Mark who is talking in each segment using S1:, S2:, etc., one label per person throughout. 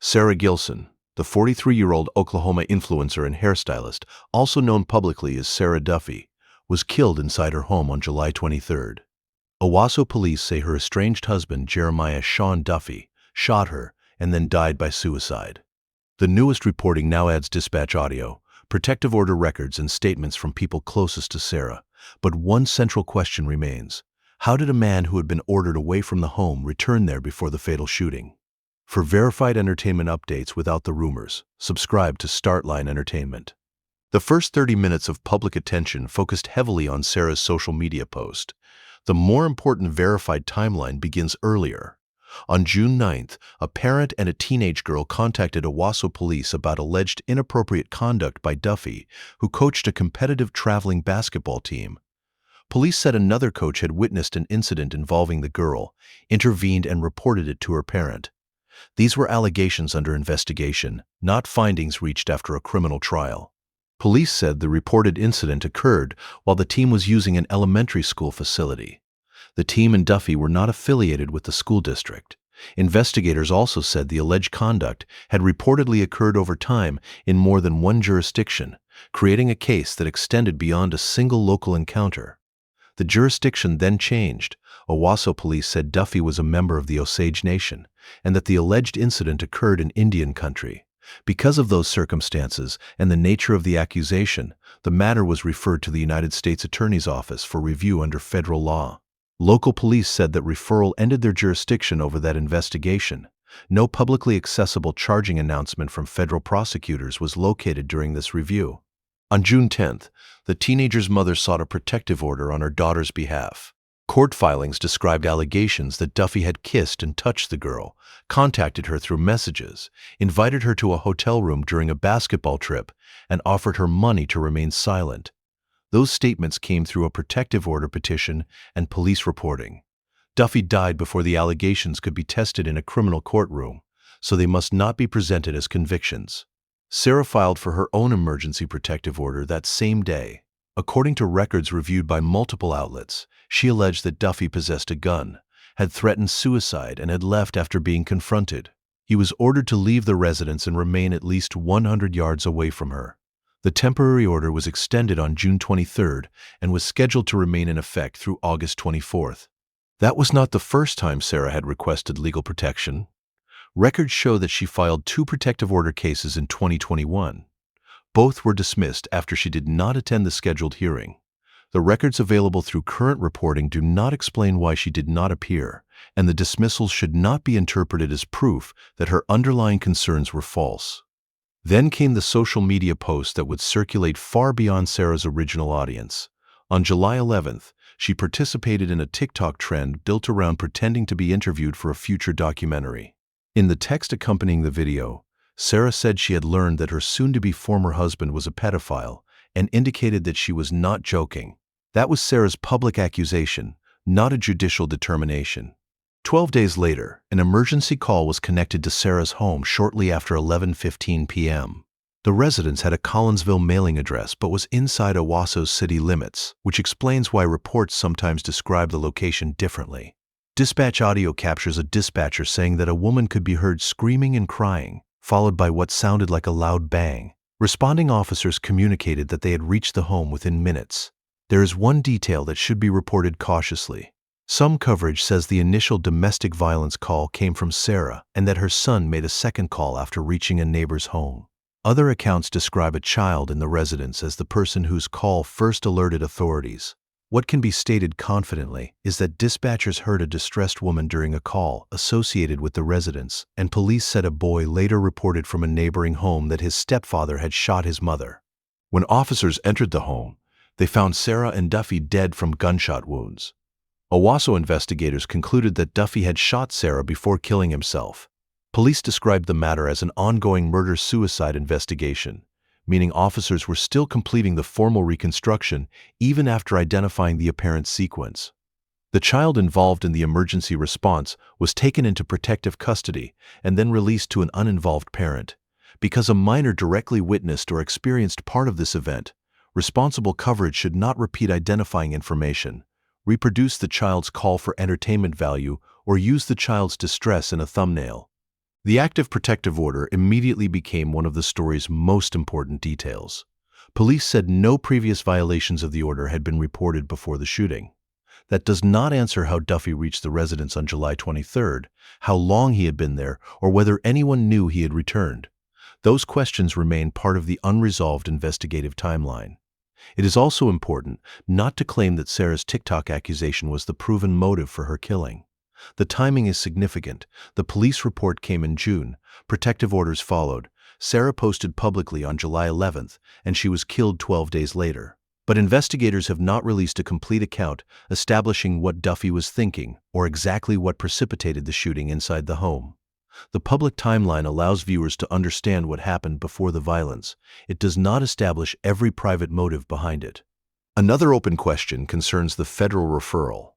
S1: Sara Gilson, the 43-year-old Oklahoma influencer and hairstylist, also known publicly as Sara Duffey, was killed inside her home on July 23. Owasso police say her estranged husband, Jeremiah Shawn Duffey, shot her and then died by suicide. The newest reporting now adds dispatch audio, protective order records, and statements from people closest to Sara. But one central question remains. How did a man who had been ordered away from the home return there before the fatal shooting? For verified entertainment updates without the rumors, subscribe to Startline Entertainment. The first 30 minutes of public attention focused heavily on Sara's social media post. The more important verified timeline begins earlier. On June 9th, a parent and a teenage girl contacted Owasso police about alleged inappropriate conduct by Duffey, who coached a competitive traveling basketball team. Police said another coach had witnessed an incident involving the girl, intervened, and reported it to her parent. These were allegations under investigation, not findings reached after a criminal trial. Police said the reported incident occurred while the team was using an elementary school facility. The team and Duffey were not affiliated with the school district. Investigators also said the alleged conduct had reportedly occurred over time in more than one jurisdiction, creating a case that extended beyond a single local encounter. The jurisdiction then changed. Owasso police said Duffey was a member of the Osage Nation, and that the alleged incident occurred in Indian country. Because of those circumstances and the nature of the accusation, the matter was referred to the United States Attorney's Office for review under federal law. Local police said that referral ended their jurisdiction over that investigation. No publicly accessible charging announcement from federal prosecutors was located during this review. On June 10th, the teenager's mother sought a protective order on her daughter's behalf. Court filings described allegations that Duffey had kissed and touched the girl, contacted her through messages, invited her to a hotel room during a basketball trip, and offered her money to remain silent. Those statements came through a protective order petition and police reporting. Duffey died before the allegations could be tested in a criminal courtroom, so they must not be presented as convictions. Sara filed for her own emergency protective order that same day. According to records reviewed by multiple outlets, she alleged that Duffey possessed a gun, had threatened suicide, and had left after being confronted. He was ordered to leave the residence and remain at least 100 yards away from her. The temporary order was extended on June 23rd and was scheduled to remain in effect through August 24th. That was not the first time Sara had requested legal protection. Records show that she filed 2 protective order cases in 2021. Both were dismissed after she did not attend the scheduled hearing. The records available through current reporting do not explain why she did not appear, and the dismissals should not be interpreted as proof that her underlying concerns were false. Then came the social media post that would circulate far beyond Sara's original audience. On July 11th, she participated in a TikTok trend built around pretending to be interviewed for a future documentary. In the text accompanying the video, Sara said she had learned that her soon-to-be former husband was a pedophile and indicated that she was not joking. That was Sara's public accusation, not a judicial determination. 12 days later, an emergency call was connected to Sara's home shortly after 11:15 p.m. The residence had a Collinsville mailing address but was inside Owasso's city limits, which explains why reports sometimes describe the location differently. Dispatch audio captures a dispatcher saying that a woman could be heard screaming and crying, followed by what sounded like a loud bang. Responding officers communicated that they had reached the home within minutes. There is one detail that should be reported cautiously. Some coverage says the initial domestic violence call came from Sara and that her son made a second call after reaching a neighbor's home. Other accounts describe a child in the residence as the person whose call first alerted authorities. What can be stated confidently is that dispatchers heard a distressed woman during a call associated with the residence, and police said a boy later reported from a neighboring home that his stepfather had shot his mother. When officers entered the home, they found Sara and Duffey dead from gunshot wounds. Owasso investigators concluded that Duffey had shot Sara before killing himself. Police described the matter as an ongoing murder-suicide investigation, meaning officers were still completing the formal reconstruction even after identifying the apparent sequence. The child involved in the emergency response was taken into protective custody and then released to an uninvolved parent. Because a minor directly witnessed or experienced part of this event, responsible coverage should not repeat identifying information, reproduce the child's call for entertainment value, or use the child's distress in a thumbnail. The active protective order immediately became one of the story's most important details. Police said no previous violations of the order had been reported before the shooting. That does not answer how Duffey reached the residence on July 23rd, how long he had been there, or whether anyone knew he had returned. Those questions remain part of the unresolved investigative timeline. It is also important not to claim that Sara's TikTok accusation was the proven motive for her killing. The timing is significant. The police report came in June, protective orders followed, Sara posted publicly on July 11th, and she was killed 12 days later. But investigators have not released a complete account establishing what Duffey was thinking or exactly what precipitated the shooting inside the home. The public timeline allows viewers to understand what happened before the violence. It does not establish every private motive behind it. Another open question concerns the federal referral.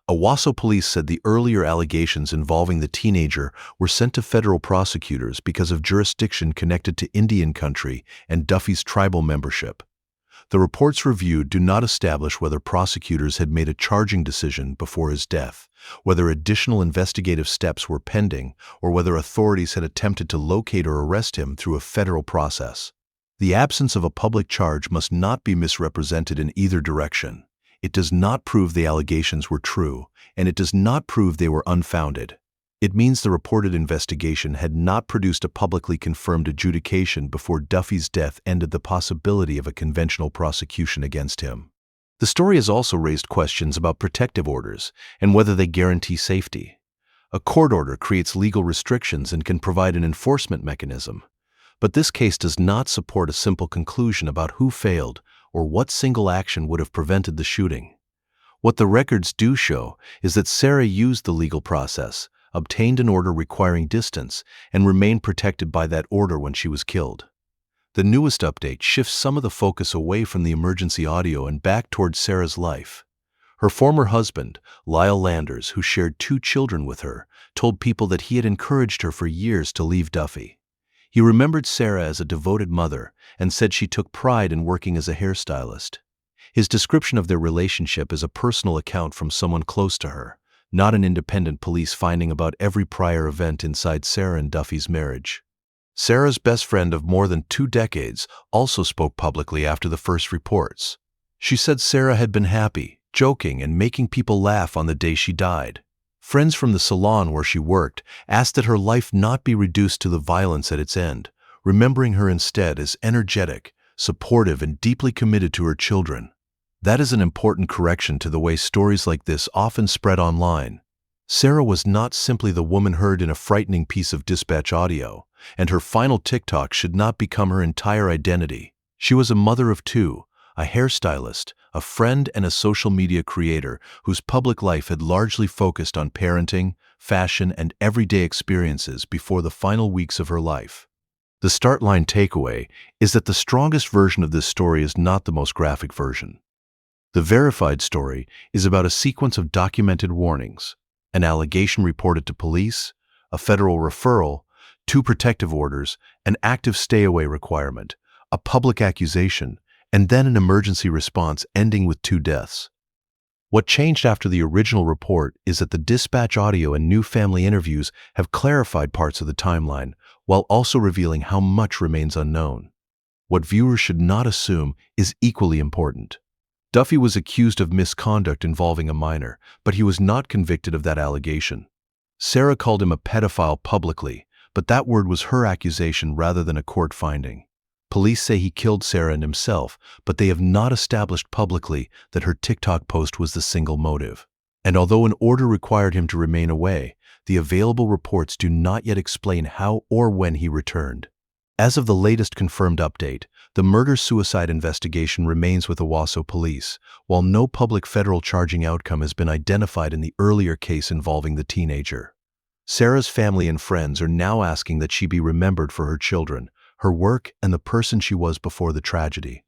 S1: Owasso police said the earlier allegations involving the teenager were sent to federal prosecutors because of jurisdiction connected to Indian country and Duffey's tribal membership. The reports reviewed do not establish whether prosecutors had made a charging decision before his death, whether additional investigative steps were pending, or whether authorities had attempted to locate or arrest him through a federal process. The absence of a public charge must not be misrepresented in either direction. It does not prove the allegations were true, and it does not prove they were unfounded. It means the reported investigation had not produced a publicly confirmed adjudication before Duffey's death ended the possibility of a conventional prosecution against him. The story has also raised questions about protective orders and whether they guarantee safety. A court order creates legal restrictions and can provide an enforcement mechanism. But this case does not support a simple conclusion about who failed or what single action would have prevented the shooting. What the records do show is that Sara used the legal process, obtained an order requiring distance, and remained protected by that order when she was killed. The newest update shifts some of the focus away from the emergency audio and back towards Sara's life. Her former husband, Lyle Landers, who shared 2 children with her, told people that he had encouraged her for years to leave Duffey. He remembered Sara as a devoted mother and said she took pride in working as a hairstylist. His description of their relationship is a personal account from someone close to her, not an independent police finding about every prior event inside Sara and Duffey's marriage. Sara's best friend of more than 2 decades also spoke publicly after the first reports. She said Sara had been happy, joking, and making people laugh on the day she died. Friends from the salon where she worked asked that her life not be reduced to the violence at its end, remembering her instead as energetic, supportive, and deeply committed to her children. That is an important correction to the way stories like this often spread online. Sara was not simply the woman heard in a frightening piece of dispatch audio, and her final TikTok should not become her entire identity. She was a mother of 2, a hairstylist, a friend, and a social media creator whose public life had largely focused on parenting, fashion, and everyday experiences before the final weeks of her life. The start line takeaway is that the strongest version of this story is not the most graphic version. The verified story is about a sequence of documented warnings, an allegation reported to police, a federal referral, 2 protective orders, an active stay-away requirement, a public accusation, and then an emergency response ending with 2 deaths. What changed after the original report is that the dispatch audio and new family interviews have clarified parts of the timeline, while also revealing how much remains unknown. What viewers should not assume is equally important. Duffey was accused of misconduct involving a minor, but he was not convicted of that allegation. Sara called him a pedophile publicly, but that word was her accusation rather than a court finding. Police say he killed Sara and himself, but they have not established publicly that her TikTok post was the single motive. And although an order required him to remain away, the available reports do not yet explain how or when he returned. As of the latest confirmed update, the murder-suicide investigation remains with Owasso police, while no public federal charging outcome has been identified in the earlier case involving the teenager. Sara's family and friends are now asking that she be remembered for her children, her work, and the person she was before the tragedy.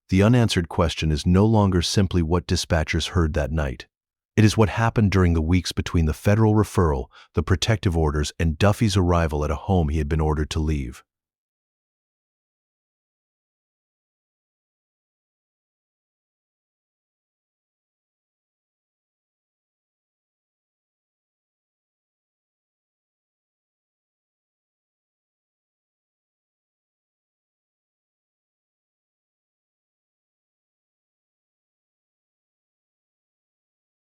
S1: The unanswered question is no longer simply what dispatchers heard that night. It is what happened during the weeks between the federal referral, the protective orders, and Duffey's arrival at a home he had been ordered to leave.